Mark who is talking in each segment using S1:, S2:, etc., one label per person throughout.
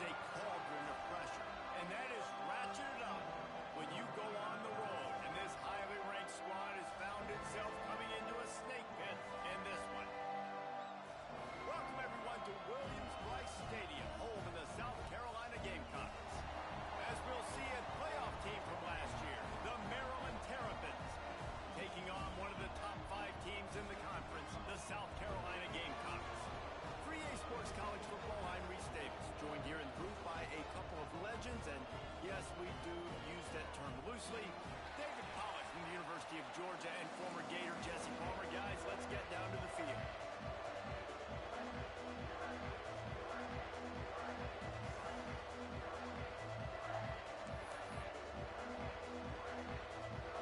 S1: a cauldron of pressure, and that is ratcheted up when you go on the road, and this highly ranked squad has found itself coming into a snake pit in this one. Welcome, everyone, to Williams-Brice Stadium, home of the South Carolina Gamecocks. As we'll see, a playoff team from last year, the Maryland Terrapins, taking on one of the top 5 teams in the conference, the South Carolina Gamecocks. For EA Sports College Football, I'm Reese Davis, joined here in the booth by a couple of legends, and yes, we do use that term loosely. David Pollack from the University of Georgia and former Gator Jesse Palmer. Guys, let's get down to the field.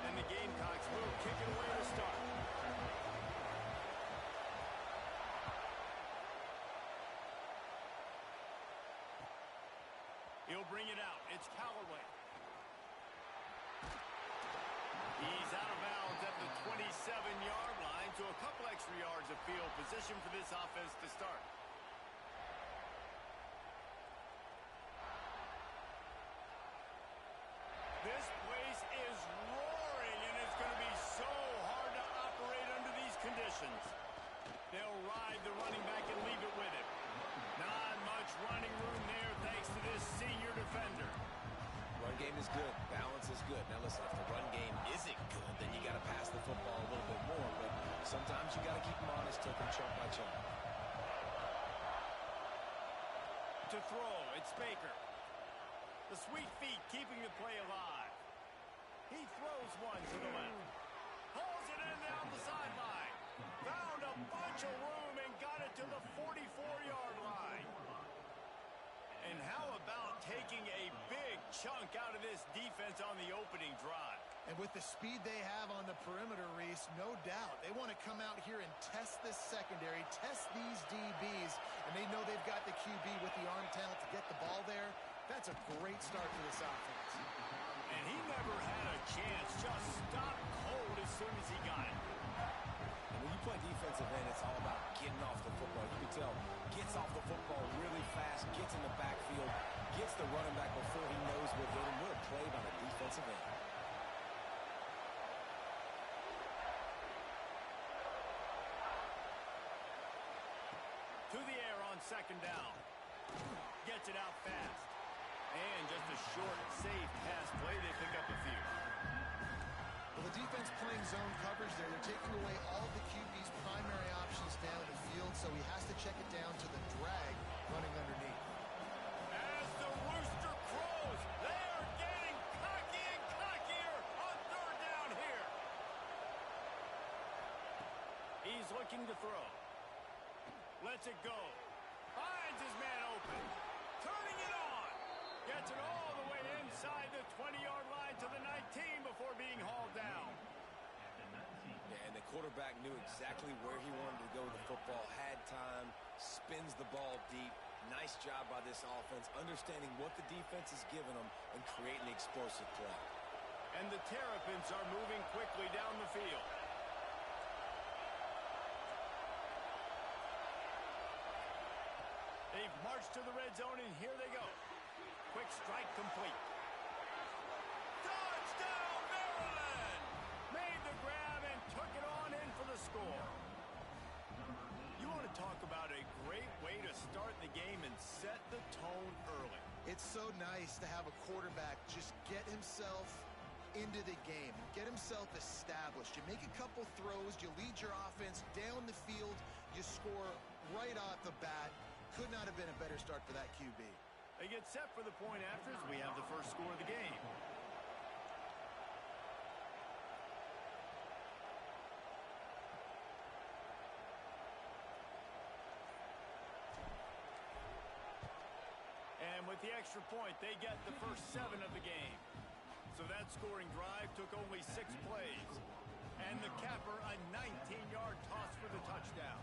S1: And the Gamecocks will kick it away to start. He'll bring it out. It's Callaway. He's out of bounds at the 27-yard line, so a couple extra yards of field position for this offense to start. This place is roaring, and it's going to be so hard to operate under these conditions. They'll ride the running back and leave it with him. Not much running room there thanks to this senior defender.
S2: Run game is good. Balance is good. Now listen, if the run game isn't good, then you got to pass the football a little bit more. But sometimes you got to keep them honest, take them chunk by chunk.
S1: To throw, it's Baker. The sweet feet keeping the play alive. He throws one to the left. Pulls it in down the sideline. Found a bunch of room and got it to the 44-yard line. And how about taking a big chunk out of this defense on the opening drive?
S3: And with the speed they have on the perimeter, Reese, no doubt. They want to come out here and test this secondary, test these DBs, and they know they've got the QB with the arm talent to get the ball there. That's a great start for this offense.
S1: And he never had a chance, just stopped cold as soon as he got it.
S2: And when you play defensive end, it's all about getting off the football. You can tell, gets off the football really fast, gets in the backfield, gets the running back before he knows what hit him. What a play by the defensive end.
S1: To the air on second down. Gets it out fast. And just a short, safe pass play. They pick up a few.
S3: Well, the defense playing zone coverage there. They're taking away all the QB's primary options down the field, so he has to check it down to the drag running underneath.
S1: As the rooster crows, they are getting cocky and cockier on third down here. He's looking to throw. Lets it go. Finds his man open. Turning it on. Gets it all the way inside the 20-yard line to the 19 before being hauled down.
S2: Yeah, and the quarterback knew exactly where he wanted to go with the football, had time, spins the ball deep. Nice job by this offense, understanding what the defense is giving them and creating the explosive play.
S1: And the Terrapins are moving quickly down the field. They've marched to the red zone, and here they go. Quick strike complete. Touchdown, Maryland! Made the grab and took it on in for the score. You want to talk about a great way to start the game and set the tone early.
S3: It's so nice to have a quarterback just get himself into the game, get himself established. You make a couple throws, you lead your offense down the field, you score right off the bat. Could not have been a better start for that QB.
S1: They get set for the point after as we have the first score of the game. And with the extra point, they get the first 7 of the game. So that scoring drive took only 6 plays. And the capper, a 19-yard toss for the touchdown.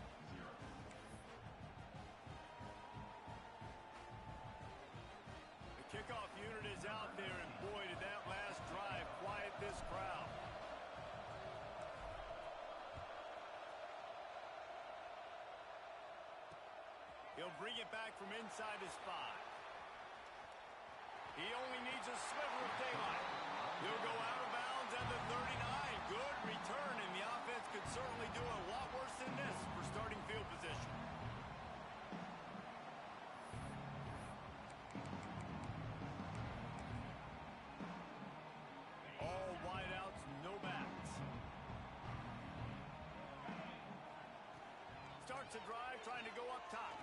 S1: Kickoff unit is out there, and boy, did that last drive quiet this crowd. He'll bring it back from inside his 5. He only needs a sliver of daylight. He'll go out of bounds at the 39. Good return, and the offense could certainly do a lot worse than this for starting field position. All wideouts, no backs. Starts a drive, trying to go up top.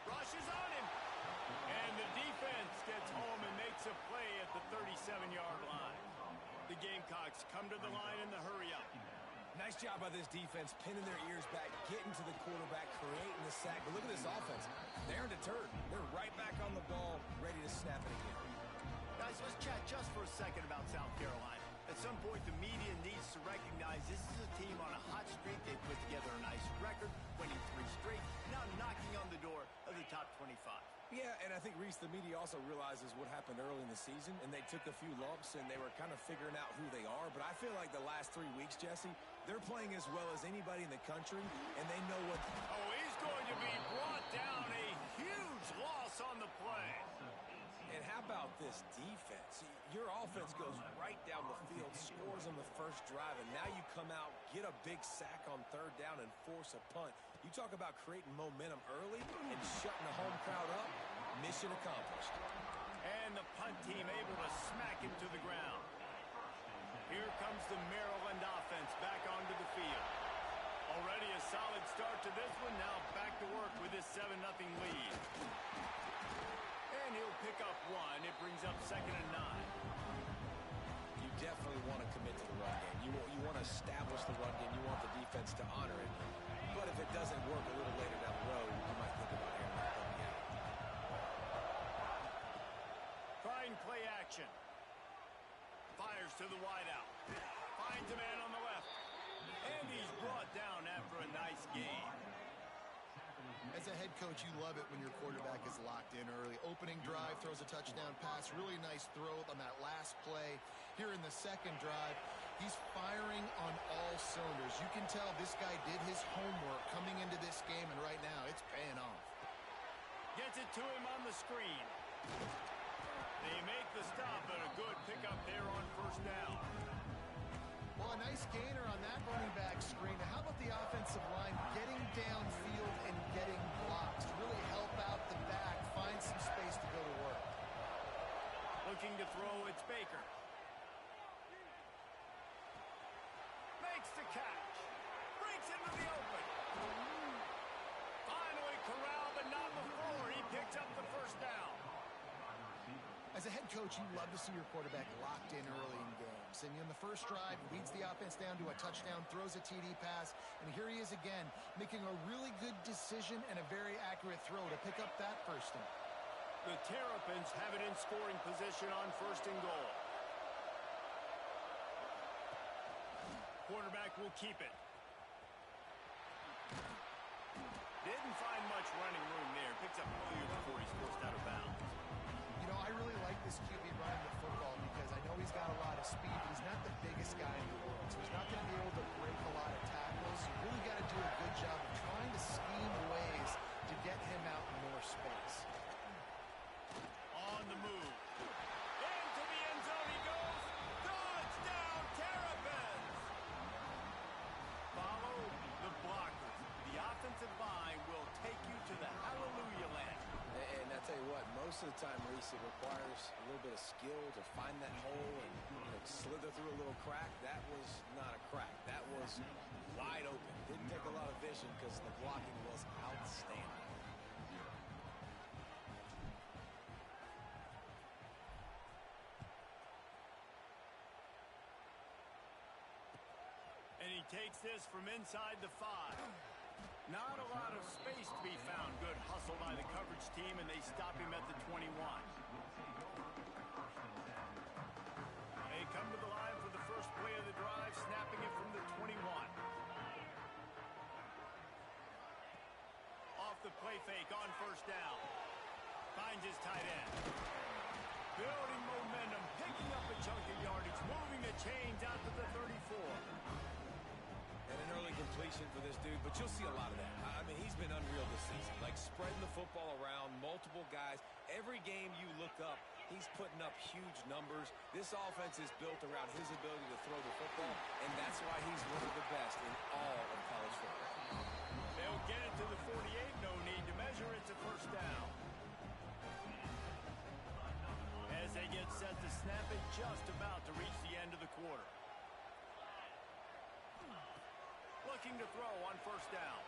S1: Rushes on him. And the defense gets home and makes a play at the 37-yard line. The Gamecocks come to the line in the hurry-up.
S2: Nice job by this defense, pinning their ears back, getting to the quarterback, creating the sack. But look at this offense. They aren't deterred. They're right back on the ball, ready to snap it again.
S1: Guys, let's chat just for a second about South Carolina. At some point, the media needs to recognize this is a team on a hot streak. They put together a nice record, winning 3 straight, now knocking on the door of the top 25.
S2: Yeah, and I think, Reese, the media also realizes what happened early in the season, and they took a few lumps, and they were kind of figuring out who they are. But I feel like the last 3 weeks, Jesse, they're playing as well as anybody in the country, and they know what...
S1: Oh, he's going to be brought down. A huge loss on the play.
S2: And how about this defense? Your offense goes right down the field, scores on the first drive, and now you come out, get a big sack on 3rd down, and force a punt. You talk about creating momentum early and shutting the home crowd up. Mission accomplished.
S1: And the punt team able to smack him to the ground. Here comes the Maryland offense back onto the field. Already a solid start to this one. Now back to work with this 7-0 lead. And he'll pick up 1. It brings up 2nd and 9.
S2: You definitely want to commit to the run game. You want to establish the run game. You want the defense to honor it. But if it doesn't work a little later down the road, you might think about airing that thing out.
S1: Trying play action. Fires to the wideout. Finds a man on the left. And he's brought down after a nice gain.
S3: As a head coach, you love it when your quarterback is locked in early. Opening drive, throws a touchdown pass. Really nice throw on that last play. Here in the 2nd drive, he's firing on all cylinders. You can tell this guy did his homework coming into this game, and right now it's paying off.
S1: Gets it to him on the screen. They make the stop, but a good pickup there on 1st down.
S3: Well, a nice gainer on that running back screen. Now, how about the offensive line getting downfield and getting blocks to really help out the back, find some space to go to work.
S1: Looking to throw, it's Baker. Makes the catch. Breaks into the open. Finally corralled, but not before. He picks up the 1st down.
S3: As a head coach, you love to see your quarterback locked in early in games. And in the first drive, leads the offense down to a touchdown, throws a TD pass, and here he is again, making a really good decision and a very accurate throw to pick up that 1st down.
S1: The Terrapins have it in scoring position on 1st and goal. Quarterback will keep it. Didn't find much running room there. Picks up earlier before he's forced out of bounds.
S3: You know, I really like this QB running the football because I know he's got a lot of speed, but he's not the biggest guy in the world. So he's not going to be able to break a lot of tackles. You really got to do a good job of trying to scheme ways to get him out in more space.
S1: On the move. Into the end zone he goes. Touchdown, Terrapins! Follow the blockers. The offensive line will take you to the hallelujah land.
S2: And I tell you what, most of the time, Reese, it requires a little bit of skill to find that hole and slither through a little crack. That was not a crack. That was wide open. Didn't take a lot of vision because the blocking was outstanding.
S1: And he takes this from inside the 5. Not a lot of space to be found. Good hustle by the coverage team, and they stop him at the 21. They come to the line for the first play of the drive, snapping it from the 21. Off the play fake on 1st down. Finds his tight end. Building momentum, picking up a chunk of yardage, moving the chains out to the 34.
S2: And an early completion for this dude, but you'll see a lot of that. I mean, he's been unreal this season. Like, spreading the football around, multiple guys. Every game you look up, He's putting up huge numbers. This offense is built around his ability to throw the football, and that's why he's one of the best in all of college football.
S1: They'll get it to the 48. No need to measure. It's a first down. As they get set to snap it, just about to reach the end of the quarter. Looking to throw on first down.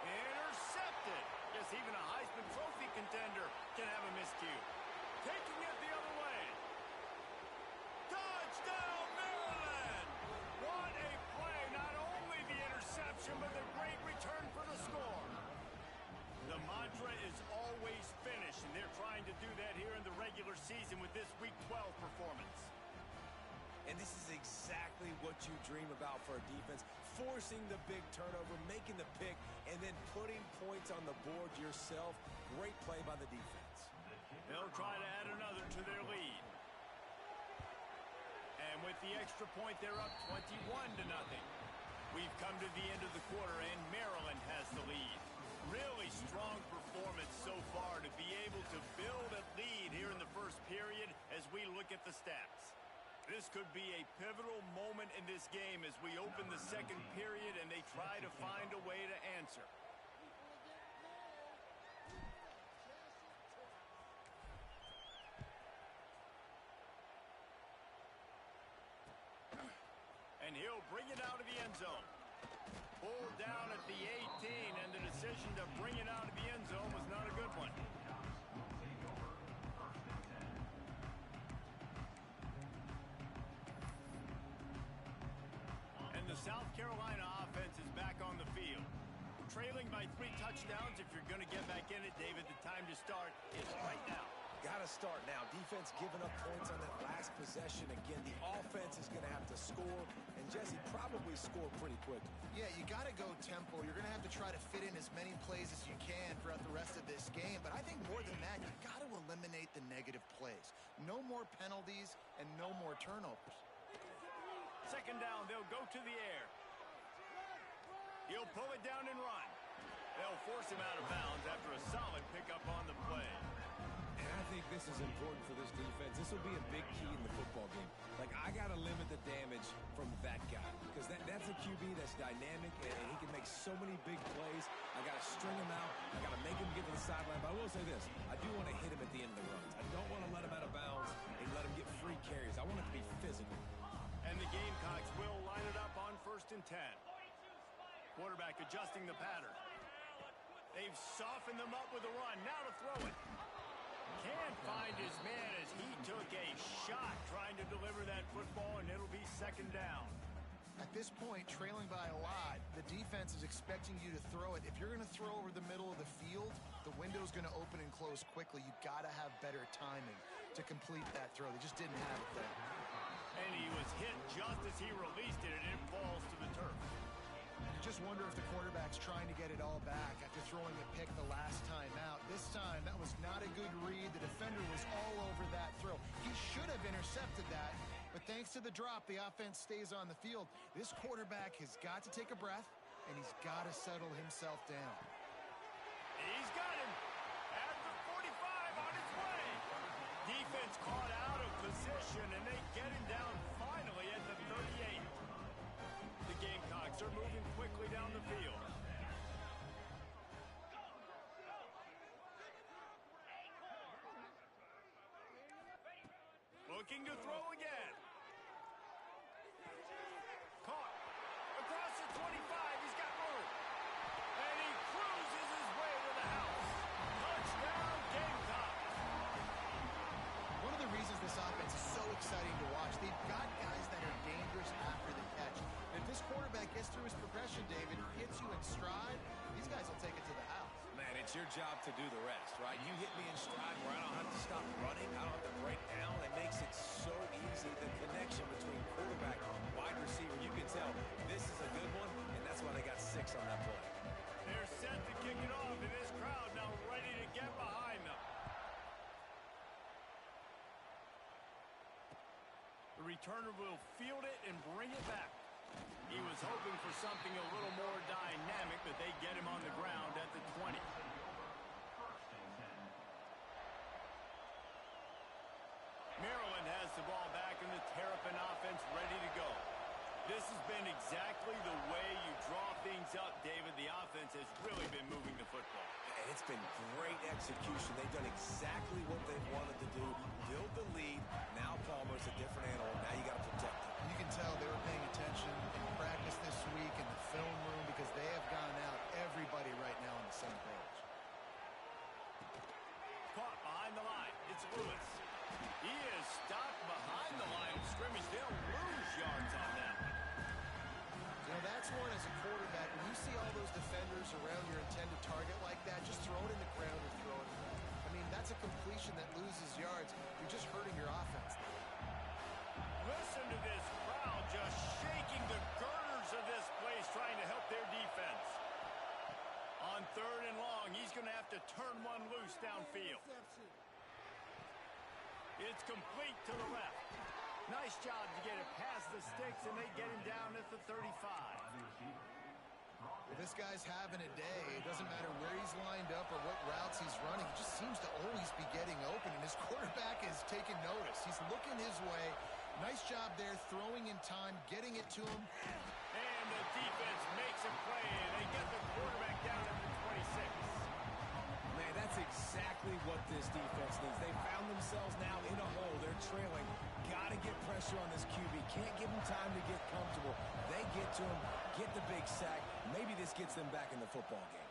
S1: Intercepted. Guess even a Heisman Trophy contender can have a miscue. Taking it the other way. Touchdown, Maryland! What a play. Not only the interception, but the great return for the score. The mantra is always finish, and they're trying to do that here in the regular season with this Week 12 performance.
S2: And this is exactly what you dream about for a defense. Forcing the big turnover, making the pick, and then putting points on the board yourself. Great play by the defense.
S1: They'll try to add another to their lead. And with the extra point, they're up 21-0. We've come to the end of the quarter, and Maryland has the lead. Really strong performance so far to be able to build a lead here in the first period as we look at the stats. This could be a pivotal moment in this game as we open the second period and they try to find a way to answer. And he'll bring it out of the end zone. Pulled down at the 18, and the decision to bring it out of the end zone was not a good one. And the South Carolina offense is back on the field. Trailing by 3 touchdowns. If you're going to get back in it, David, the time to start is right now.
S2: Got to start now. Defense giving up points on that last possession. Again, the offense is going to have to score, and Jesse probably score pretty quickly.
S3: Yeah, you got to go tempo. You're going to have to try to fit in as many plays as you can throughout the rest of this game. But I think more than that, you got to eliminate the negative plays. No more penalties and no more turnovers.
S1: Second down, they'll go to the air. He'll pull it down and run. They'll force him out of bounds after a solid pickup on the play.
S2: And I think this is important for this defense. This will be a big key in the football game. Like, I got to limit the damage from that guy because that's a QB that's dynamic and he can make so many big plays. I got to string him out. I got to make him get to the sideline. But I will say this. I do want to hit him at the end of the runs. I don't want to let him out of bounds and let him get free carries. I want it to be physical.
S1: And the Gamecocks will line it up on 1st and 10. Quarterback adjusting the pattern. They've softened them up with a run. Now to throw it. Can't find his man as he took a shot trying to deliver that football, and it'll be second down.
S3: At this point, trailing by a lot, the defense is expecting you to throw it. If you're going to throw over the middle of the field, the window's going to open and close quickly. You've got to have better timing to complete that throw. They just didn't have it there.
S1: And he was hit just as he released it, and it falls to the turf.
S3: You just wonder if the quarterback's trying to get it all back after throwing a pick the last time out. This time, that was not a good read. The defender was all over that throw. He should have intercepted that, but thanks to the drop, the offense stays on the field. This quarterback has got to take a breath, and he's got to settle himself down.
S1: He's got him at the 45 on his way. Defense caught out of position, and they get him down finally at the 38. The Gamecocks are moving quickly down the field. Looking to throw again. Caught. Across the 25, he's got room. And he cruises his way to the house. Touchdown, Gamecocks.
S3: One of the reasons this offense is so exciting to watch, they've got guys that are dangerous after the catch. If this quarterback gets through his progression, David, hits you in stride, these guys will take it to the house.
S2: Man, it's your job to do the rest, right? You hit me in stride where I don't have to stop running. I don't have to break down. It makes it so easy. The connection between quarterback and wide receiver, you can tell this is a good one, and that's why they got 6 on that play.
S1: They're set to kick it off, and this crowd now ready to get behind them. The returner will field it and bring it back. He was hoping for something a little more dynamic, but they get him on the ground at the 20. and offense ready to go. This has been exactly the way you draw things up, David. The offense has really been moving the football.
S2: And it's been great execution. They've done exactly what they've wanted to do. Build the lead. Now Palmer's a different animal. Now you got to protect him.
S3: You can tell they were paying attention in practice this week in the film room because they have gotten out everybody right now on the same page.
S1: Caught behind the line. It's Lewis. He is stopped behind the line of scrimmage. They'll lose yards on that one.
S3: You know, that's one as a quarterback. When you see all those defenders around your intended target like that, just throw it in the ground or throw it away. I mean, that's a completion that loses yards. You're just hurting your offense.
S1: Listen to this crowd just shaking the girders of this place trying to help their defense. On 3rd and long, he's going to have to turn one loose downfield. It's complete to the left. Nice job to get it past the sticks, and they get him down at the 35.
S3: Well, this guy's having a day. It doesn't matter where he's lined up or what routes he's running. He just seems to always be getting open, and his quarterback is taking notice. He's looking his way. Nice job there, throwing in time, getting it to him.
S1: And the defense makes a play, and they get the quarterback down at the 26.
S2: Man, that's exactly what this defense needs. They found themselves now in a hole. They're trailing. Got to get pressure on this QB. Can't give him time to get comfortable. They get to him, get the big sack. Maybe this gets them back in the football game.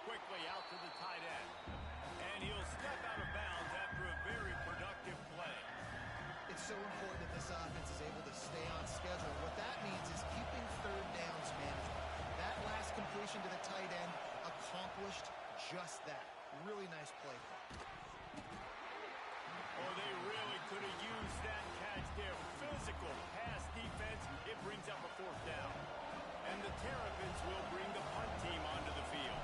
S1: Quickly out to the tight end. And he'll step out of bounds after a very productive play.
S3: It's so important that this offense is able to stay on schedule. What that means is keeping 3rd downs manageable. That last completion to the tight end accomplished just that. Really nice play.
S1: Oh, they really could have used that catch there. Physical pass defense. It brings up a 4th down. And the Terrapins will bring the punt team onto the field.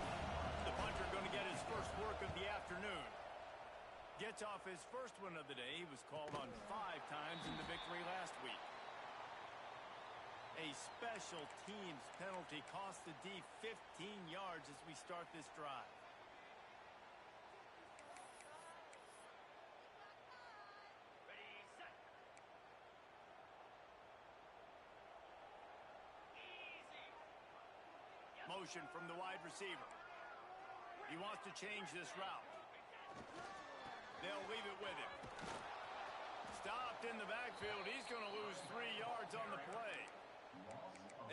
S1: The punter going to get his first work of the afternoon. Gets off his first one of the day. He was called on 5 times in the victory last week. A special teams penalty cost the D 15 yards as we start this drive. Motion from the wide receiver. He wants to change this route. They'll leave it with him. Stopped in the backfield. He's going to lose 3 yards on the play.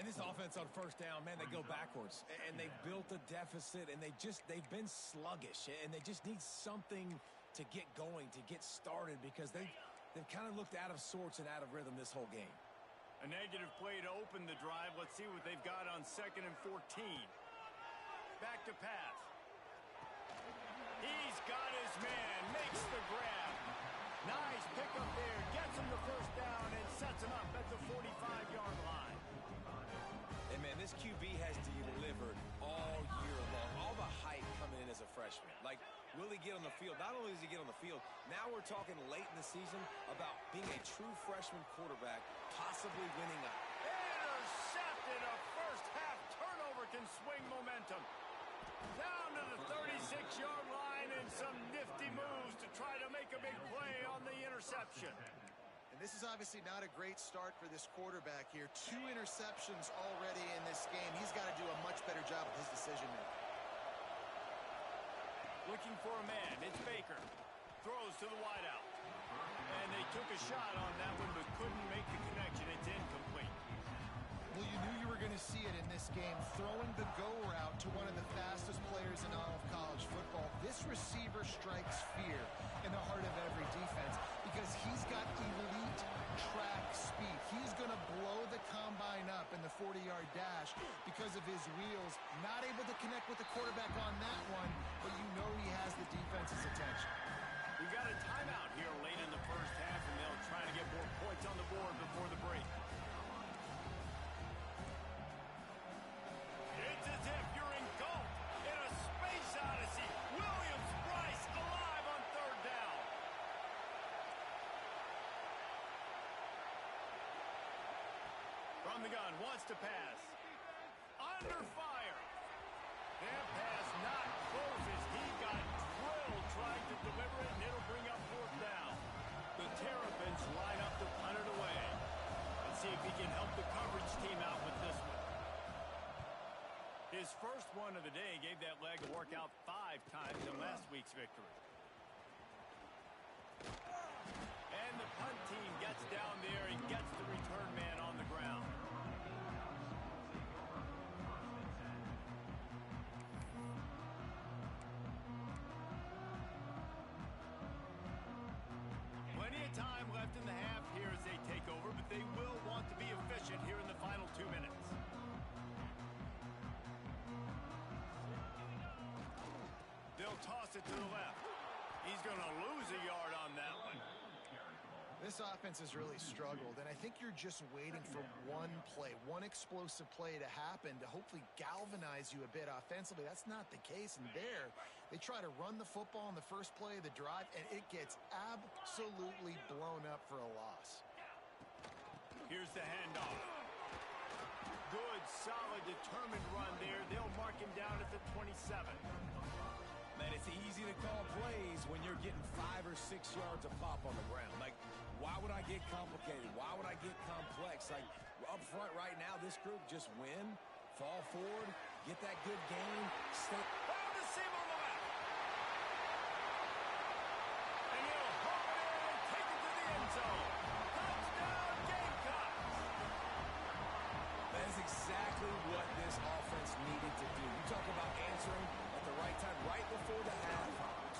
S2: And this offense on 1st down, man, they go backwards. And they've built a deficit, and they've been sluggish. And they just need something to get going, to get started, because they've kind of looked out of sorts and out of rhythm this whole game.
S1: A negative play to open the drive. Let's see what they've got on 2nd and 14. Back to pass. He's got his man. Makes the grab. Nice pickup there. Gets him the 1st down and sets him up at the 45-yard line.
S2: And, man, this QB has delivered all year long. All the hype coming in as a freshman. Like, will he get on the field? Not only does he get on the field, now we're talking late in the season about being a true freshman quarterback, possibly winning a...
S1: Intercepted. A first-half turnover can swing momentum. Down to the 36-yard line and some nifty moves to try to make a big play on the interception.
S3: And this is obviously not a great start for this quarterback here. 2 interceptions already in this game. He's got to do a much better job of his decision-making.
S1: Looking for a man. It's Baker. Throws to the wideout. And they took a shot on that one but couldn't make the connection. It's incomplete.
S3: Well, you knew you were going to see it in this game, throwing the go route to one of the fastest players in all of college football. This receiver strikes fear in the heart of every defense because he's got elite track speed. He's going to blow the combine up in the 40-yard dash because of his wheels. Not able to connect with the quarterback on that one, but you know he has the defense's attention.
S1: We've got a timeout here late in the first half, and they'll try to get more points on the board before the break. It's as if you're engulfed in a space odyssey. Williams-Brice alive on 3rd down. From the gun, wants to pass. Under fire. That pass not close as he got drilled trying to deliver it, and it'll bring up 4th down. The the Terrapins line up to punt it away. Let's see if he can help the coverage team out with this one. His first one of the day gave that leg a workout 5 times in last week's victory. And the punt team gets down there and gets the return man on the ground. Plenty of time left in the half here as they take over, but they will want to be efficient here in the final 2 minutes. They'll toss it to the left. He's going to lose a yard on that one.
S3: This offense has really struggled, and I think you're just waiting for one play, one explosive play to happen to hopefully galvanize you a bit offensively. That's not the case, and there, they try to run the football in the first play of the drive, and it gets absolutely blown up for a loss.
S1: Here's the handoff. Good, solid, determined run there. They'll mark him down at the 27.
S2: Man, it's easy to call plays when you're getting 5 or 6 yards of pop on the ground. Like, why would I get complicated? Why would I get complex? Like, up front right now, this group just win, fall forward, get that good game, stay.
S1: Oh, the seam on the left. And he'll haul it in and take it to the end zone. Touchdown, Gamecocks.
S2: That is exactly what this offense needed to do. You talk about answering at the right time, right before the half,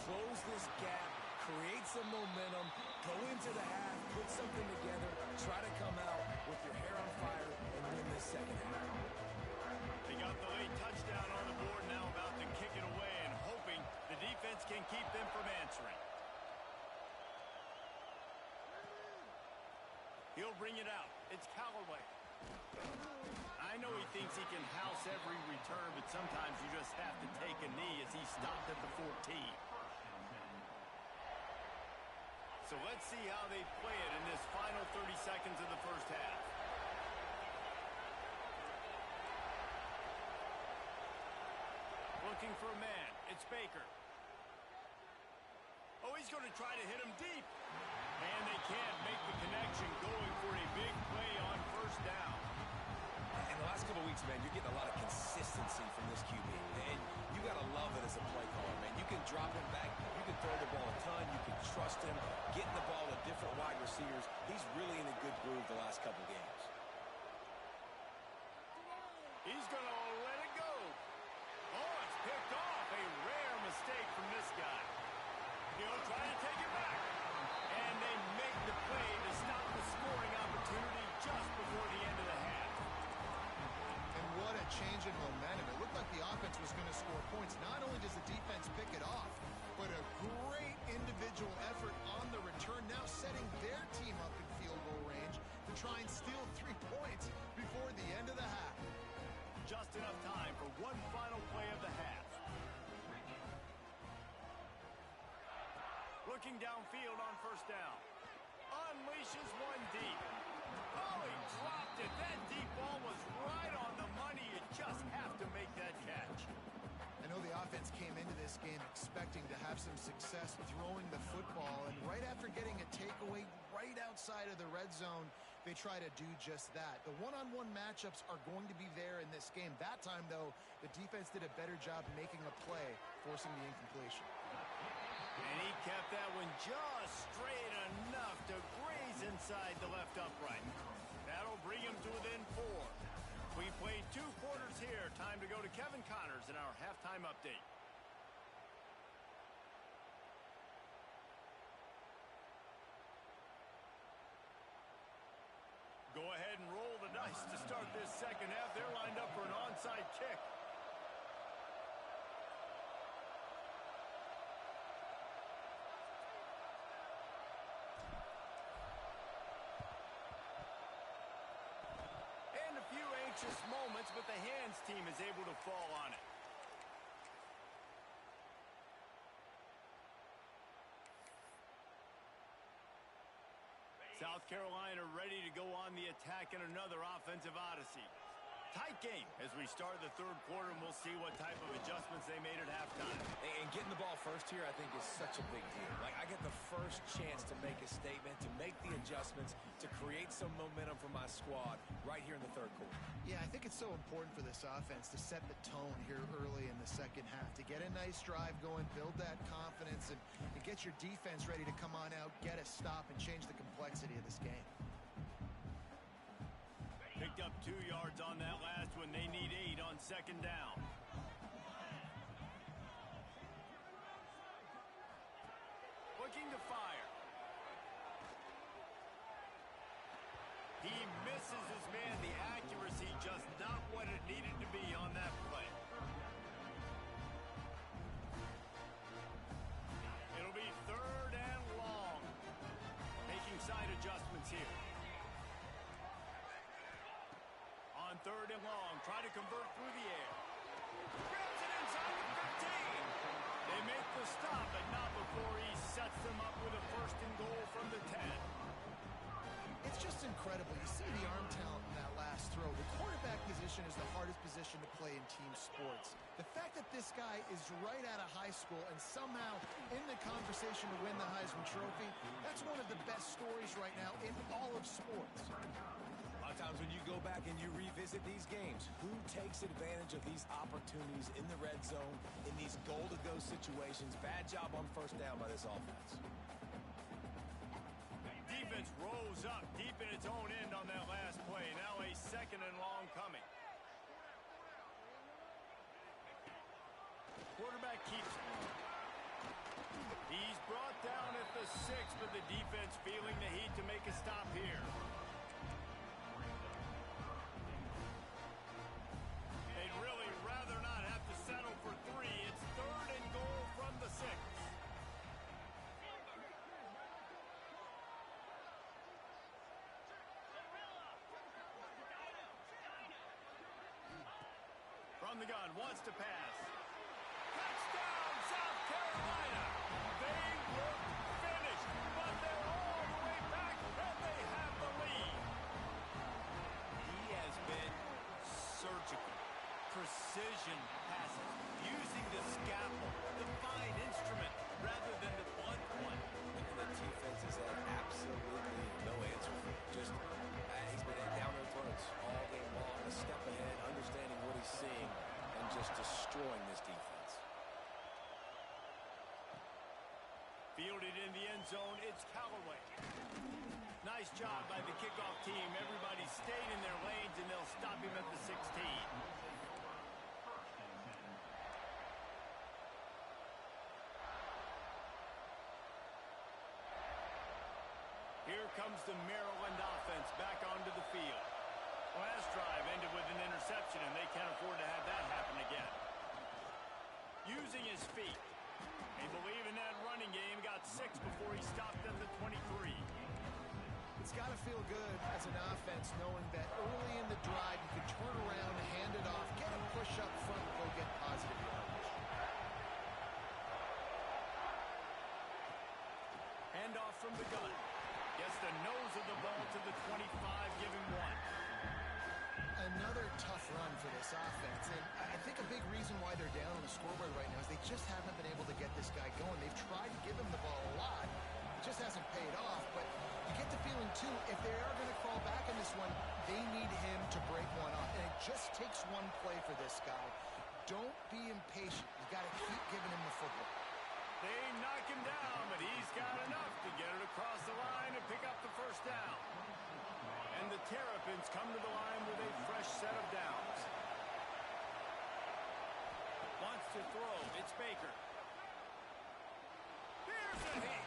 S2: close this gap, create some momentum, go into the half, put something together, try to come out with your hair on fire and win this second half.
S1: They got the late touchdown on the board, now about to kick it away and hoping the defense can keep them from answering. He'll bring it out. It's Callaway. I know he thinks he can house every return, but sometimes you just have to take a knee as he stopped at the 14. So let's see how they play it in this final 30 seconds of the first half. Looking for a man. It's Baker. Oh, he's going to try to hit him deep. And they can't make the connection, going for a big play on first down.
S2: In the last couple of weeks, man, you're getting a lot of consistency from this QB. And you got to love it as a play caller, man. You can drop him back. You can throw the ball a ton. You can trust him. Getting the ball to different wide receivers. He's really in a good groove the last couple of games.
S1: He's going to let it go. Oh, it's picked off. A rare mistake from this guy. He'll try to take it back. And they make the play to stop the scoring opportunity just before the end of the half.
S3: And what a change in momentum. It looked like the offense was going to score points. Not only does the defense pick it off, but a great individual effort on the return, now setting their team up in field goal range to try and steal 3 points before the end of the half.
S1: Just enough time for one final play of the half. Looking downfield on first down. Unleashes one deep. Oh, he dropped it. That deep ball was right on the money. You just have to make that catch.
S3: I know the offense came into this game expecting to have some success throwing the football, and right after getting a takeaway right outside of the red zone, they try to do just that. The one-on-one matchups are going to be there in this game. That time, though, the defense did a better job making a play, forcing the incompletion.
S1: And he kept that one just straight enough to graze inside the left upright. That'll bring him to within 4. We played 2 quarters here. Time to go to Kevin Connors in our halftime update. Go ahead and roll the dice to start this second half. They're lined up for an onside kick. Moments, but the hands team is able to fall on it. South Carolina ready to go on the attack in another offensive odyssey. Tight tight game as we start the third quarter, and we'll see what type of adjustments they made at halftime.
S2: And getting the ball first here, I think, is such a big deal. Like, I get the first chance to make a statement, to make the adjustments, to create some momentum for my squad right here in the third quarter.
S3: Yeah, I think it's so important for this offense to set the tone here early in the second half, to get a nice drive going, build that confidence, and get your defense ready to come on out, get a stop, and change the complexity of this game.
S1: Picked up 2 yards on that last one. They need 8 on second down. Looking to fire. He misses his man. The accuracy just not what it needed to be on that play. It'll be third and long. Making side adjustments here. On third and long, try to convert through the air. Grabs it inside the 15. They make the stop, but not before he sets them up with a first and goal from the 10.
S3: It's just incredible. You see the arm talent in that last throw. The quarterback position is the hardest position to play in team sports. The fact that this guy is right out of high school and somehow in the conversation to win the Heisman Trophy, that's one of the best stories right now in all of sports.
S2: A lot of times when you go back and you revisit these games, who takes advantage of these opportunities in the red zone, in these goal-to-go situations? Bad job on first down by this offense.
S1: Defense rose up deep in its own end on that last play. Now a second and long coming. Quarterback keeps it. He's brought down at the 6, but the defense feeling the heat to make a stop here. They'd really rather not have to settle for 3. It's third and goal from the 6. From the gun, wants to pass. Touchdown, South Carolina! They look finished, but they're all the way back, and they have the lead. He has been surgical. Precision passes, using the scalpel, the fine instrument, rather than the blunt one.
S2: And the defense has had absolutely no answer for it. Just, he's been down their throats all game long, a step ahead, understanding what he's seeing, and just destroying this defense.
S1: Fielded in the end zone, it's Callaway. Nice job by the kickoff team. Everybody stayed in their lanes, and they'll stop him at the 16. Here comes the Maryland offense back onto the field. Last drive ended with an interception, and they can't afford to have that happen again. Using his feet. They believe in that running game. Got 6 before he stopped at the 23.
S3: It's got to feel good as an offense knowing that early in the drive you can turn around, hand it off, get a push up front, and go get positive yardage.
S1: Handoff from the gun. Gets the nose of the ball to the 25, giving 1.
S3: Another tough run for this offense, and I think a big reason why they're down on the scoreboard right now is they just haven't been able to get this guy going. They've tried to give him the ball a lot. It just hasn't paid off, but you get the feeling, too, if they are going to crawl back in this one, they need him to break one off, and it just takes one play for this guy. Don't be impatient. You've got to keep giving him the football.
S1: They knock him down, but he's got enough to get it across the line and pick up the first down. And the Terrapins come to the line with a fresh set of downs. Wants to throw. It's Baker. Here's a hit.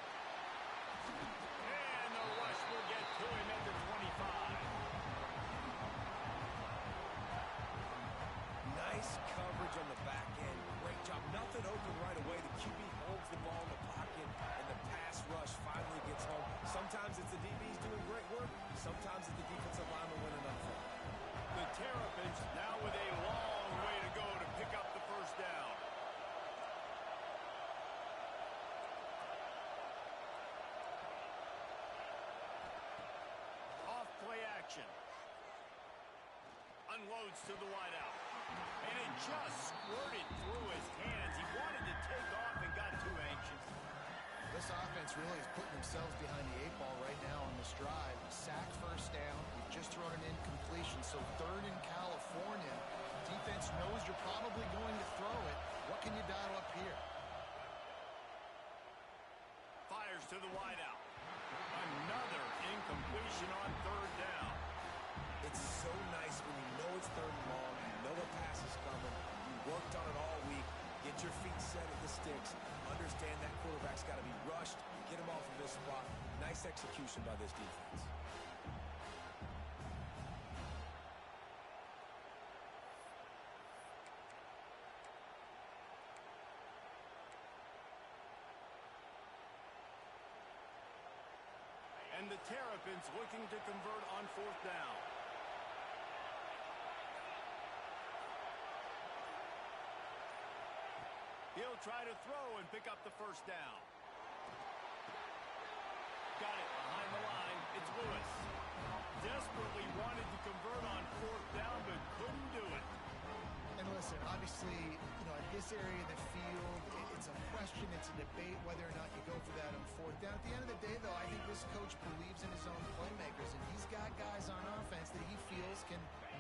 S1: And the rush will get to him at the 25.
S2: Nice coverage on the back end. Great job. Nothing open right away. The QB holds the ball in the pocket, and the pass rush finally gets home. Sometimes it's the DBs doing great work. Sometimes it's the defensive lineman winning up front.
S1: The Terrapins now with a long way to go to pick up the first down. Off play action. An unloads to the wideout. And it just squirted through his hands. He wanted to take off and got too anxious.
S3: This offense really is putting themselves behind the 8 ball right now on this drive. Sack first down. You've just thrown an incompletion. So third in California. Defense knows you're probably going to throw it. What can you dial up here?
S1: Fires to the wideout. Another incompletion on third down.
S2: It's so nice when you know it's third and long, you know a pass is coming, you worked on it all week, get your feet set at the sticks, understand that quarterback's got to be rushed, get him off of this spot. Nice execution by this defense.
S1: And the Terrapins looking to convert on fourth down. He'll try to throw and pick up the first down. Got it behind the line. It's Lewis. Desperately wanted to convert on fourth down, but couldn't do it.
S3: And listen, obviously, at this area of the field, it's a question, it's a debate whether or not you go for that on fourth down. At the end of the day, though, I think this coach believes in his own playmakers, and he's got guys on offense that he feels can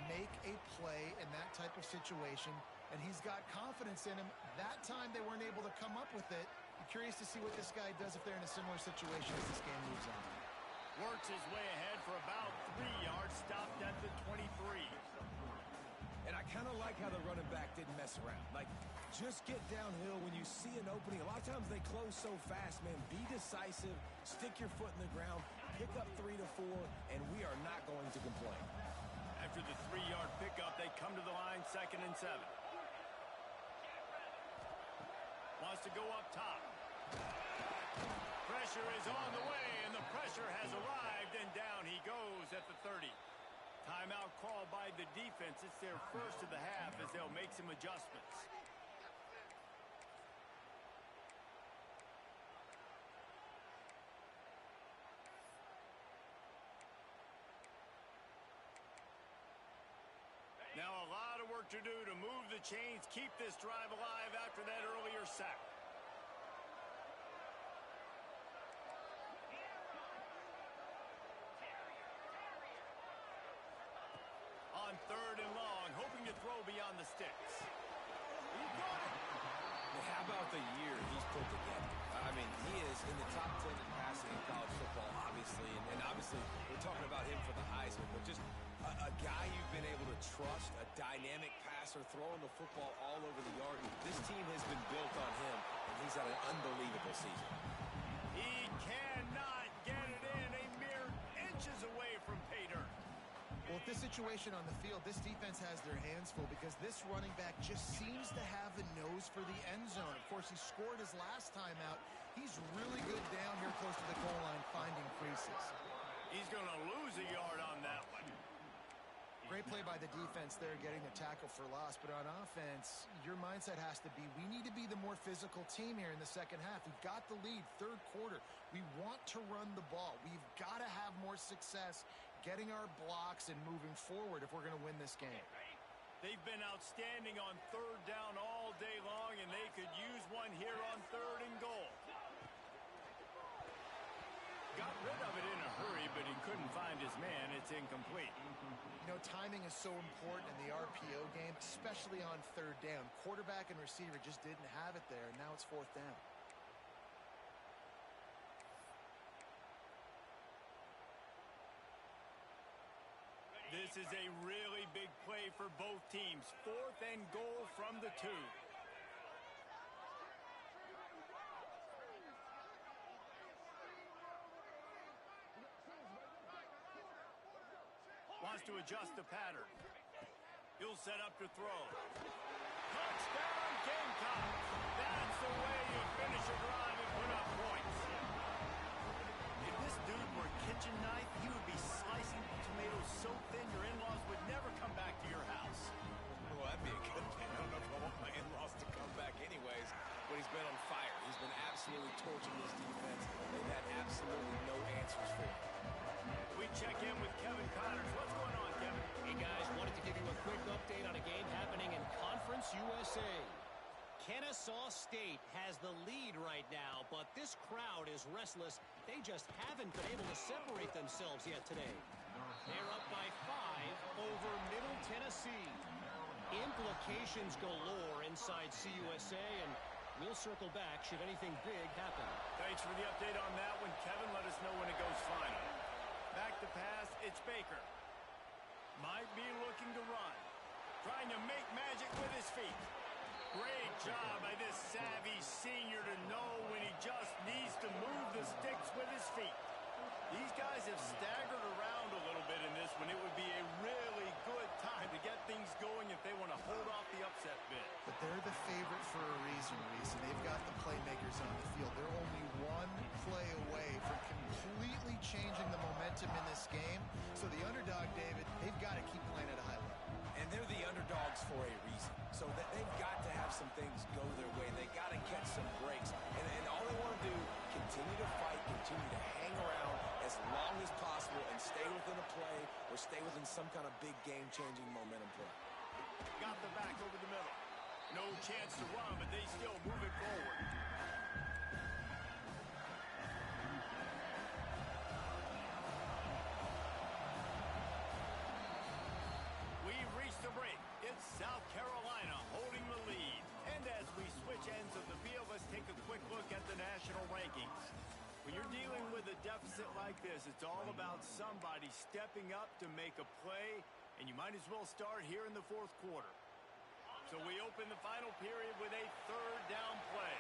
S3: make a play in that type of situation, and he's got confidence in him. That time they weren't able to come up with it. I'm curious to see what this guy does if they're in a similar situation as this game moves on.
S1: Works his way ahead for about 3 yards, stopped at the 23.
S2: And I kind of like how the running back didn't mess around. Like, just get downhill when you see an opening. A lot of times they close so fast, man. Be decisive, stick your foot in the ground, pick up 3 to 4, and we are not going to complain.
S1: After the 3-yard pickup, they come to the line, 2nd and 7. Wants to go up top. Pressure is on the way, and the pressure has arrived, and down he goes at the 30. Timeout called by the defense. It's their first of the half as they'll make some adjustments. Now a lot of work to do to move the chains, keep this drive alive after that earlier sack. On third and long, hoping to throw beyond the sticks. He got it.
S2: How about the year he's put together? I mean, he is in the top 10 in passing in college football, obviously. And obviously, we're talking about him for the Heisman, but just a guy you've been able to trust, a dynamic passer, throwing the football all over the yard. This team has been built on him, and he's had an unbelievable season.
S1: He cannot get it in, a mere inches away from pay dirt.
S3: Well, with this situation on the field, this defense has their hands full because this running back just seems to have a nose for the end zone. Of course, he scored his last time out. He's really good down here close to the goal line finding creases.
S1: He's going to lose a yard on that one.
S3: Great play by the defense there, getting the tackle for loss. But on offense, your mindset has to be, we need to be the more physical team here in the second half. We've got the lead, third quarter. We want to run the ball. We've got to have more success getting our blocks and moving forward if we're going to win this game.
S1: They've been outstanding on third down all day long, and they could use one here on third and goal. Got rid of it in a hurry, but he couldn't find his man. It's incomplete.
S3: Timing is so important in the RPO game, especially on third down. Quarterback and receiver just didn't have it there, and now it's fourth down.
S1: This is a really big play for both teams. Fourth and goal from the 2. Wants to adjust the pattern. He'll set up to throw. Touchdown, Gamecocks! That's the way you finish a drive and put up points. If this dude were a kitchen knife, he would be slicing tomatoes so thin your in-laws would never come back to your house.
S2: Well, that'd be a good thing. I don't know if I want my in-laws to come back anyways, but he's been on fire. He's been absolutely torching this defense. They've had absolutely no answers for him.
S1: We check in with Kevin Connors. What's going on, Kevin?
S4: Hey guys, wanted to give you a quick update on a game happening in Conference USA. Kennesaw State has the lead right now, but this crowd is restless. They just haven't been able to separate themselves yet today. They're up by 5 over Middle Tennessee. Implications galore inside CUSA, and we'll circle back should anything big happen.
S1: Thanks for the update on that one, Kevin. Let us know when it goes final. Back to pass, it's Baker. Might be looking to run. Trying to make magic with his feet. Great job by this savvy senior to know when he just needs to move the sticks with his feet. These guys have staggered around a little bit in this one. It would be a really good time to get things going if they want to hold off the upset bid.
S3: But they're the favorite for a reason, Reese, and they've got the playmakers on the field. They're only one play away from completely changing the momentum in this game. So the underdog, David, they've got to keep playing at a high level.
S2: And they're the underdogs for a reason. So that they've got to have some things go their way. They got to catch some breaks. And all they want to do, continue to fight, continue to hang around as long as possible and stay within a play or stay within some kind of big game-changing momentum play.
S1: Got the back over the middle. No chance to run, but they still move it forward. We've reached the break. It's South Carolina holding the lead. And as we switch ends of the field, let's take a quick look at the national rankings. When you're dealing with a deficit like this, it's all about somebody stepping up to make a play, and you might as well start here in the fourth quarter. So we open the final period with a third down play.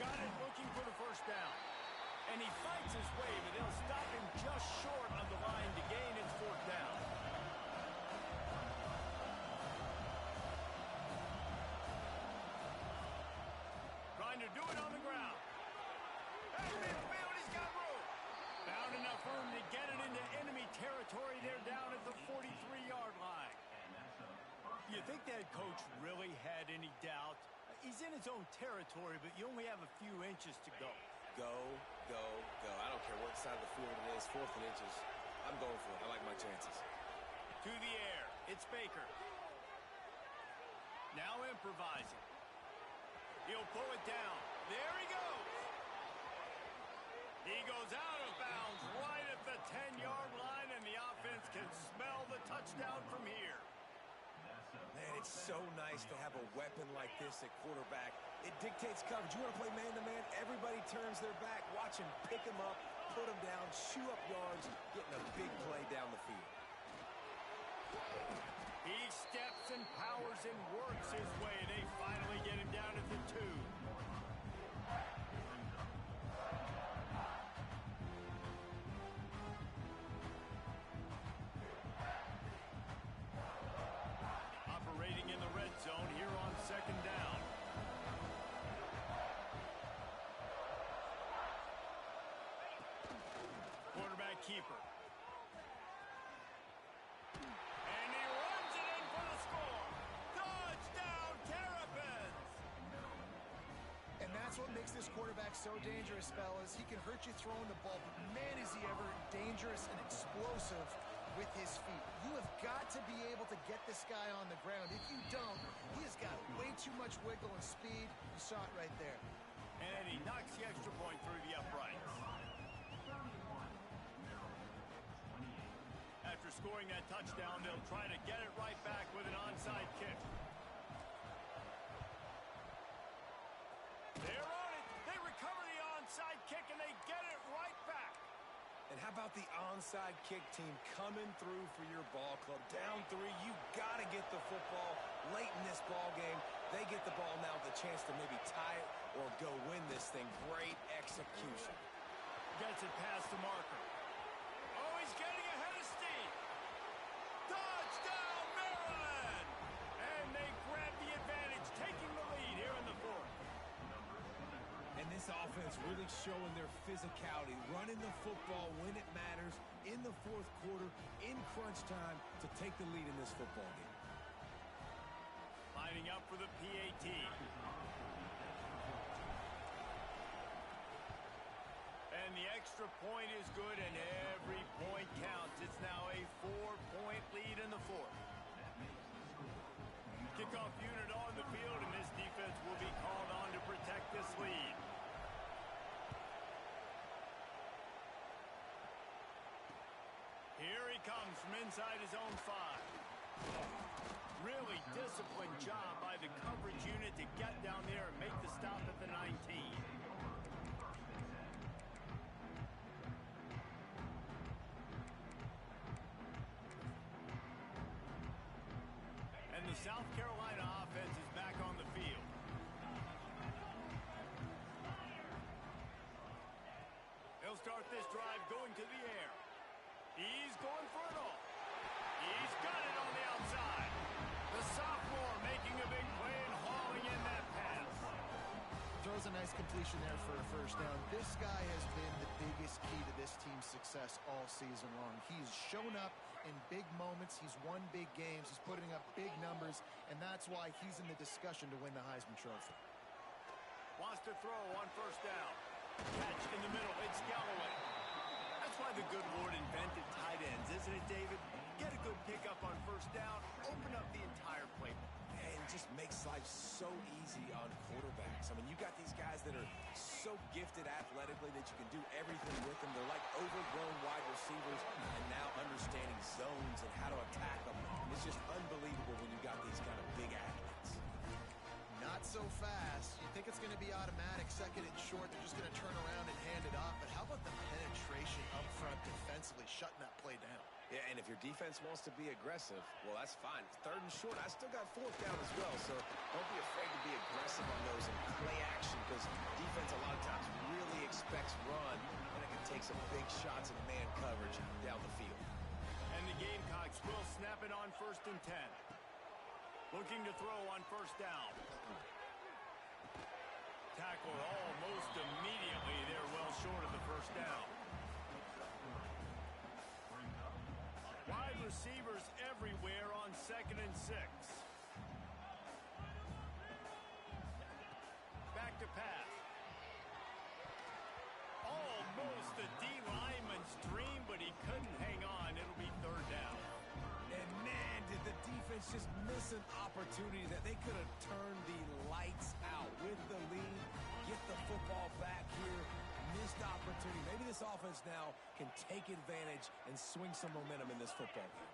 S1: Got it, looking for the first down. And he fights his way, but they'll stop him just short of the line to gain its fourth down. Trying to do it on the ground. And midfield, he's got room. Found enough room to get it into enemy territory. They're down at the 43-yard line. You think that coach really had any doubt? He's in his own territory, but you only have a few inches to go.
S2: Go, go, go. I don't care what side of the field it is, 4th and inches. I'm going for it. I like my chances.
S1: To the air. It's Baker. Now improvising. He'll pull it down. There he goes. He goes out of bounds right at the 10-yard line, and the offense can smell the touchdown from here.
S2: Man, it's so nice to have a weapon like this at quarterback. It dictates coverage. You want to play man-to-man? Everybody turns their back. Watch him pick him up, put him down, chew up yards, getting a big play down the field.
S1: He steps and powers and works his way. They finally get him down at the 2. Operating in the red zone here on 2nd down. Quarterback keeper. And he runs it in for the score. Touchdown, Terrapins!
S3: And that's what makes this quarterback so dangerous, fellas. He can hurt you throwing the ball, but man, is he ever dangerous and explosive with his feet. You have got to be able to get this guy on the ground. If you don't, he has got way too much wiggle and speed. You saw it right there.
S1: And he knocks the extra point through the uprights. After scoring that touchdown, they'll try to get it right back with an onside kick. They're on it. They recover the onside kick, and they get it right back.
S2: And how about the onside kick team coming through for your ball club? Down 3, you got to get the football late in this ball game. They get the ball now with a chance to maybe tie it or go win this thing. Great execution.
S1: Gets it past the marker. Oh, he's getting ahead of steam. Touchdown, Maryland! And they grab the advantage, taking the lead here in the 4th.
S2: And this offense really showing their physicality, running the football when it matters in the 4th quarter, in crunch time, to take the lead in this football game.
S1: Lining up for the PAT. And the extra point is good, and every point counts. It's now a 4-point lead in the fourth. Kickoff unit on the field, and this defense will be called on to protect this lead. Here he comes from inside his own 5. Really disciplined job by the coverage unit to get down there and make the stop at the 19. And the South Carolina offense is back on the field. He'll start this drive going to the air. He's going for it all. He's got it on the outside. The sophomore making a big play and hauling in that pass.
S3: Throws a nice completion there for a first down. This guy has been the biggest key to this team's success all season long. He's shown up in big moments. He's won big games. He's putting up big numbers, and that's why he's in the discussion to win the Heisman Trophy.
S1: Wants to throw on first down. Catch in the middle. It's Galloway. That's why the good Lord invented tight ends, isn't it, David? Get a good pickup on first down, open up the entire playbook.
S2: And just makes life so easy on quarterbacks. I mean, you got these guys that are so gifted athletically that you can do everything with them. They're like overgrown wide receivers, and now understanding zones and how to attack them. It's just unbelievable when you got these kind of big athletes.
S3: Not so fast. You think it's going to be automatic, second and short. They're just going to turn around and hand it off. But how about the penetration up front defensively, shutting that play down?
S2: Yeah, and if your defense wants to be aggressive, well, that's fine. Third and short, I still got fourth down as well. So don't be afraid to be aggressive on those and play action, because defense a lot of times really expects run, and it can take some big shots in man coverage down the field.
S1: And the Gamecocks will snap it on first and 10. Looking to throw on first down. Tackled almost immediately. They're well short of the first down. Wide receivers everywhere on second and 6. Back to pass. Almost a D lineman's dream, but he couldn't hang on. It'll be third down.
S2: And man, did the defense just miss an opportunity that they could have turned the lights out with the lead, get the football back here. Missed opportunity. Maybe this offense now can take advantage and swing some momentum in this football game.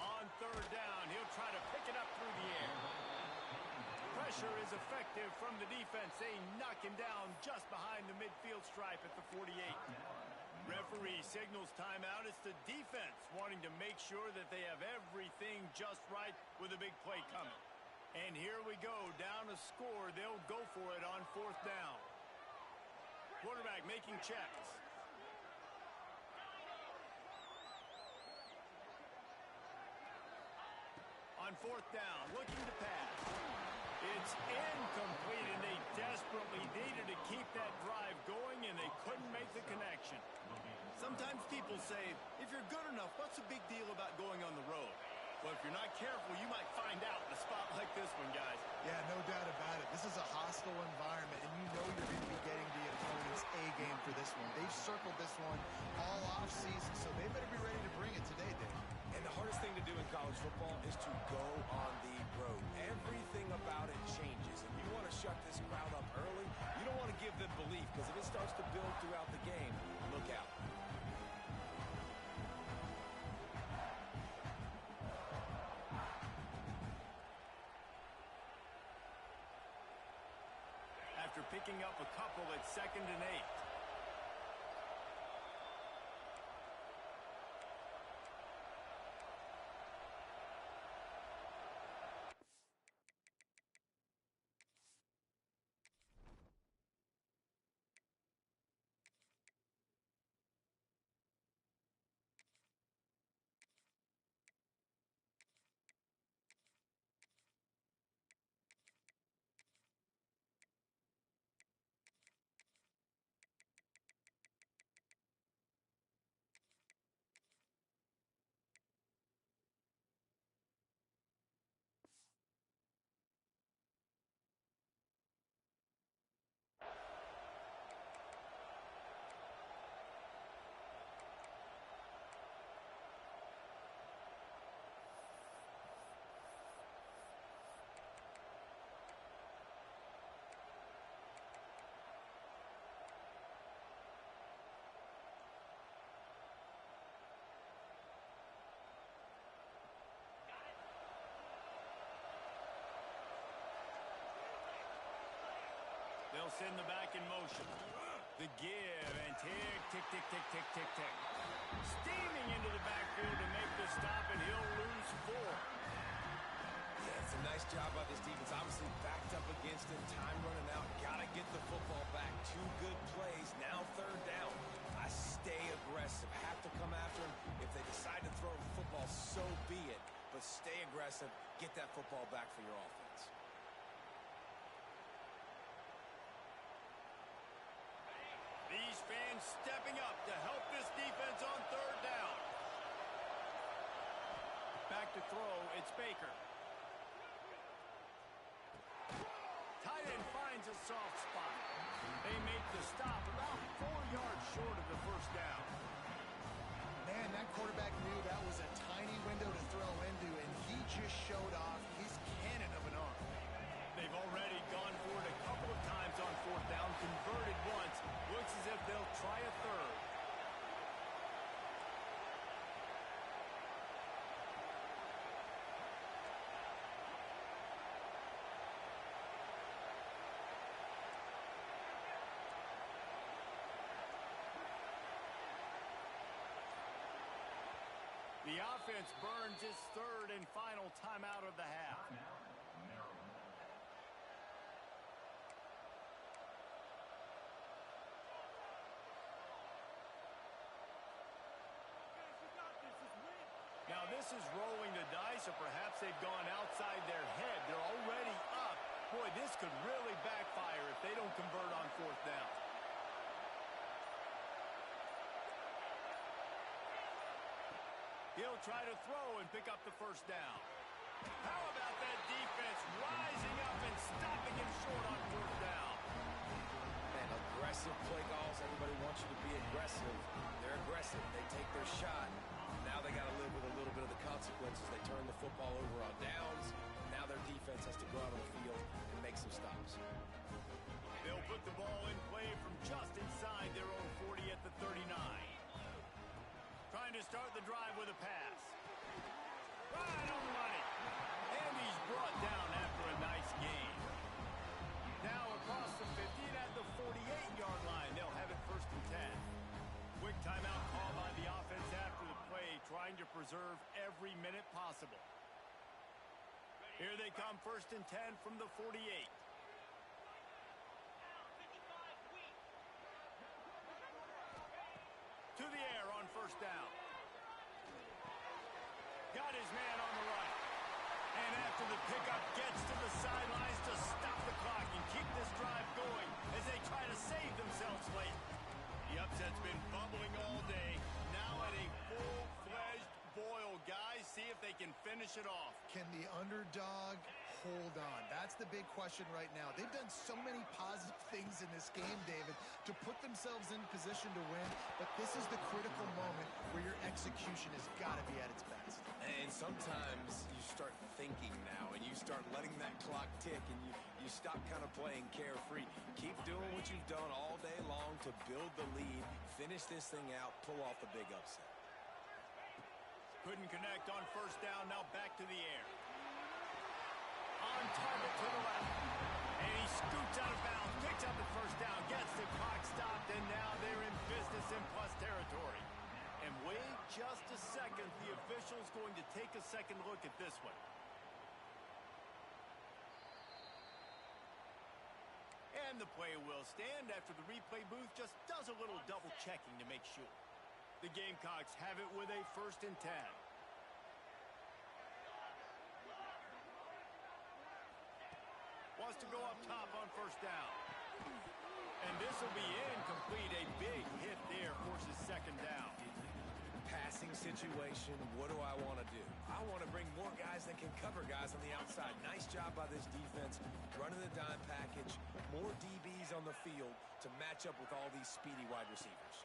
S1: On third down, he'll try to pick it up through the air. Pressure is effective from the defense. They knock him down just behind the midfield stripe at the 48. Referee signals timeout. It's the defense wanting to make sure that they have everything just right with a big play coming. And here we go, down a score. They'll go for it on fourth down. Quarterback making checks. On fourth down, looking to pass. It's incomplete, and they desperately needed to keep that drive going, and they couldn't make the connection. Sometimes people say, if you're good enough, what's the big deal about going on the road? Well, if you're not careful, you might find out in a spot like this one, guys.
S3: Yeah, no doubt about it. This is a hostile environment, and you know you're going to be getting the opponent's A game for this one. They've circled this one all offseason, so they better be ready to bring it today, Dave.
S2: And the hardest thing to do in college football is to go on the road. Everything about it changes, and you want to shut this crowd up early. You don't want to give them belief, because if it starts to build throughout the game, look out.
S1: After picking up a couple at second and 8. they'll send the back in motion. The give and tick, tick, tick, tick, tick, tick, tick. Steaming into the backfield to make the stop, and he'll lose 4.
S2: Yeah, it's a nice job by this defense. Obviously backed up against it. Time running out. Got to get the football back. 2 good plays. Now 3rd down. I stay aggressive. Have to come after him. If they decide to throw the football, so be it. But stay aggressive. Get that football back for your offense.
S1: These fans stepping up to help this defense on 3rd down. Back to throw, it's Baker. Tight end finds a soft spot. They make the stop about 4 yards short of the 1st down.
S3: Man, that quarterback knew that was a tiny window to throw into, and he just showed off his cannon of an arm.
S1: They've already gone for it a couple of times on 4th down, converted once. Looks as if they'll try a 3rd. The offense burns its 3rd and final timeout of the half. Now this is rolling the dice, or perhaps they've gone outside their head. They're already up. Boy, this could really backfire if they don't convert on 4th down. He'll try to throw and pick up the 1st down. How about that defense rising up and stopping him short on 4th down?
S2: Man, aggressive play calls. Everybody wants you to be aggressive. They're aggressive. They take their shot. Now they got to live with a little bit of the consequences. They turn the football over on downs. Now their defense has to go out on the field and make some stops.
S1: They'll put the ball in play from just inside their own 40 at the 39. Trying to start the drive with a pass. Right on the money. And he's brought down after a nice gain. Now across the 50 and at the 48-yard line. They'll have it 1st and 10. Quick timeout call by the offense after the play, trying to preserve every minute possible. Here they come 1st and 10 from the 48. To the air on 1st down. Got his man on the right. And after the pickup, gets to the sidelines to stop the clock and keep this drive going as they try to save themselves late. The upset's been bubbling all day. Now at a full-fledged boil, guys. See if they can finish it off.
S3: Can the underdog hold on? That's the big question right now. They've done so many positive things in this game, David, to put themselves in position to win, but this is the critical moment where your execution has got to be at its best.
S2: And sometimes you start thinking now, and you start letting that clock tick, and you stop kind of playing carefree. Keep doing what you've done all day long to build the lead, finish this thing out, pull off the big upset.
S1: Couldn't connect on 1st down, now back to the air. On target to the left. And he scoots out of bounds, picks up the 1st down, gets the clock stopped, and now they're in business in plus territory. And wait just a second, the official's going to take a second look at this one. And the play will stand after the replay booth just does a little double checking to make sure. The Gamecocks have it with a 1st and 10. Wants to go up top on 1st down. And this will be incomplete. A big hit there forces 2nd down.
S2: Passing situation, what do I want to do? I want to bring more guys that can cover guys on the outside. Nice job by this defense, running the dime package, more DBs on the field to match up with all these speedy wide receivers.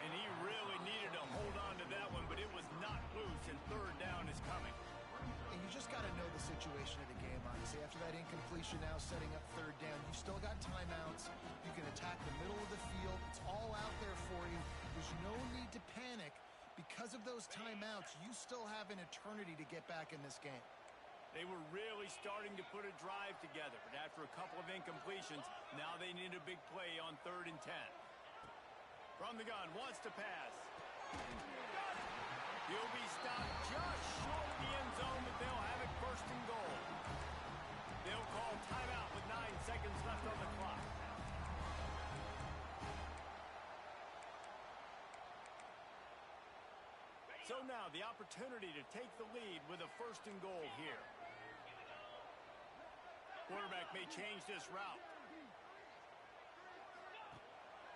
S1: And he really needed to hold on to that one, but it was not loose, and 3rd down is coming.
S3: And you just got to know the situation of the game, honestly. After that incompletion, now setting up 3rd down, you've still got timeouts. You can attack the middle of the field. It's all out there for you. There's no need to panic. Because of those timeouts, you still have an eternity to get back in this game.
S1: They were really starting to put a drive together, but after a couple of incompletions, now they need a big play on 3rd and 10. From the gun, wants to pass. He'll be stopped just short of the end zone, but they'll have it 1st and goal. They'll call timeout with 9 seconds left on the clock. So now the opportunity to take the lead with a 1st and goal here. Quarterback may change this route.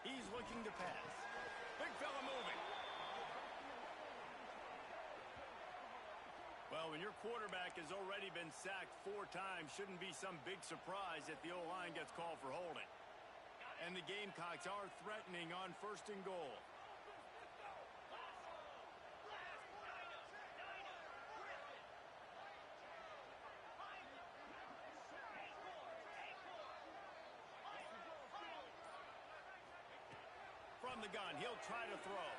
S1: He's looking to pass. Big fella moving. Well, when your quarterback has already been sacked 4 times, shouldn't be some big surprise if the O-line gets called for holding. And the Gamecocks are threatening on 1st and goal. From the gun, he'll try to throw.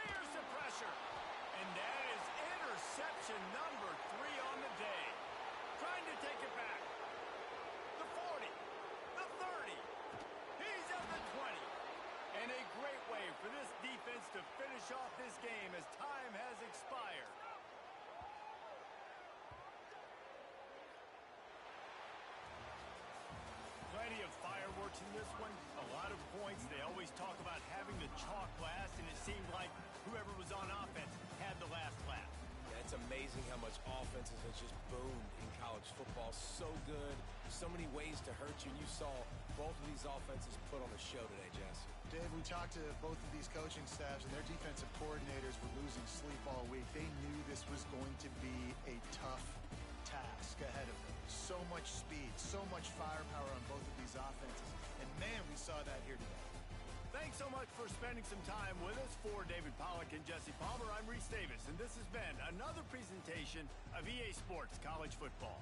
S1: Here's the pressure. And that is interception number 3 on the day. Trying to take it back. The 40. The 30. He's at the 20. And a great way for this defense to finish off this game as time has expired. Plenty of fireworks in this one. A lot of points. They always talk about having the chalk last, and it seemed like whoever was on offense had the last laugh.
S2: Yeah, it's amazing how much offenses have just boomed in college football. So good. So many ways to hurt you. And you saw both of these offenses put on a show today, Jess.
S3: Dave, we talked to both of these coaching staffs, and their defensive coordinators were losing sleep all week. They knew this was going to be a tough task ahead of them. So much speed, so much firepower on both of these offenses. And, man, we saw that here today.
S1: Thanks so much for spending some time with us. For David Pollack and Jesse Palmer, I'm Reese Davis, and this has been another presentation of EA Sports College Football.